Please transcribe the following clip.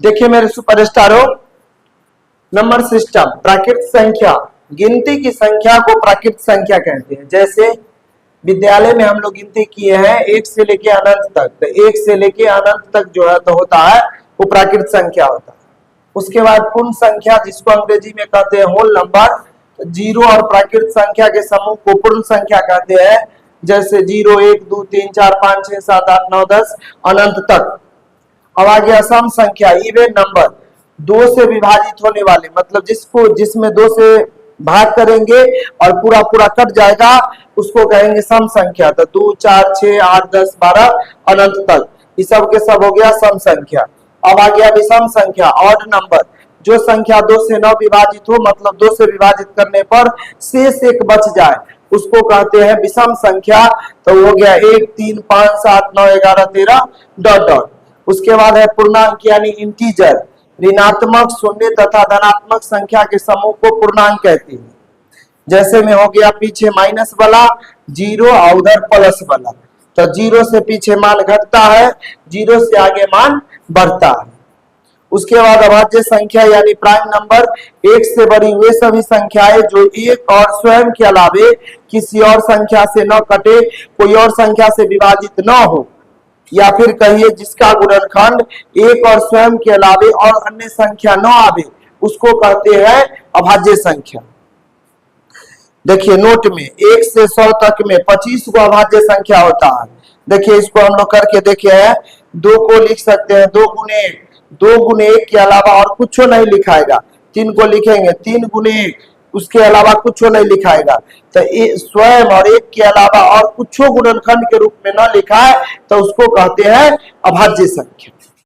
देखिए मेरे सुपरस्टारों, number system प्राकृत संख्या, गिनती की संख्या को प्राकृत संख्या कहते हैं। जैसे विद्यालय में हम लोग गिनती किए हैं एक से लेके अनंत तक, तो एक से लेके अनंत तक जो है तो होता है वो प्राकृत संख्या होता है। उसके बाद पूर्ण संख्या जिसको अंग्रेजी में कहते हैं होल नंबर, जीरो और प्राकृत संख्या के समूह को पूर्ण संख्या कहते हैं। जैसे 0 1 2 3 4 5 6 7 8 9 10 अनंत तक। अब आ गया सम संख्या, इवन नंबर, दो से विभाजित होने वाले, मतलब जिसमें दो से भाग करेंगे और पूरा पूरा कट जाएगा उसको कहेंगे सम संख्या। तो 2 4 6 8 10 12 अनंत तक, ये सब के सब हो गया सम संख्या। अब आ गया विषम संख्या, ऑड नंबर, जो संख्या 2 से न विभाजित हो, मतलब 2 से विभाजित करने पर शेष एक बच जाए उसको कहते हैं विषम संख्या। तो हो गया 1 3 5 7 9 11 13 डॉट डॉट। उसके बाद है पूर्णांक यानी इंटीजर, ऋणात्मक, शून्य तथा धनात्मक संख्या के समूह को पूर्णांक कहते हैं। जैसे में हो गया पीछे माइनस वाला, जीरो और उधर प्लस वाला। तो जीरो से पीछे मान घटता है, जीरो से आगे मान बढ़ता है। उसके बाद अभाज्य संख्या यानी प्राइम नंबर, एक से बड़ी वे सभी संख्याएं जो एक और स्वयं के अलावे किसी और संख्या से न कटे, कोई और संख्या से विभाजित न हो, या फिर कहिए जिसका गुणनखंड एक और स्वयं के अलावे और अन्य संख्या न आवे, उसको कहते हैं अभाज्य संख्या। देखिए नोट में 1 से 100 तक में 25 को अभाज्य संख्या होता है। देखिए इसको हम लोग करके देखे हैं, 2 को लिख सकते हैं 2 गुने 1, 2 गुने 1 के अलावा और कुछ नहीं लिखाएगा। 3 को लिखेंगे 3 गुने 1, उसके अलावा कुछ नहीं लिखाएगा। तो स्वयं और एक के अलावा और कुछ गुणनखंड के रूप में न लिखा है तो उसको कहते हैं अभाज्य संख्या।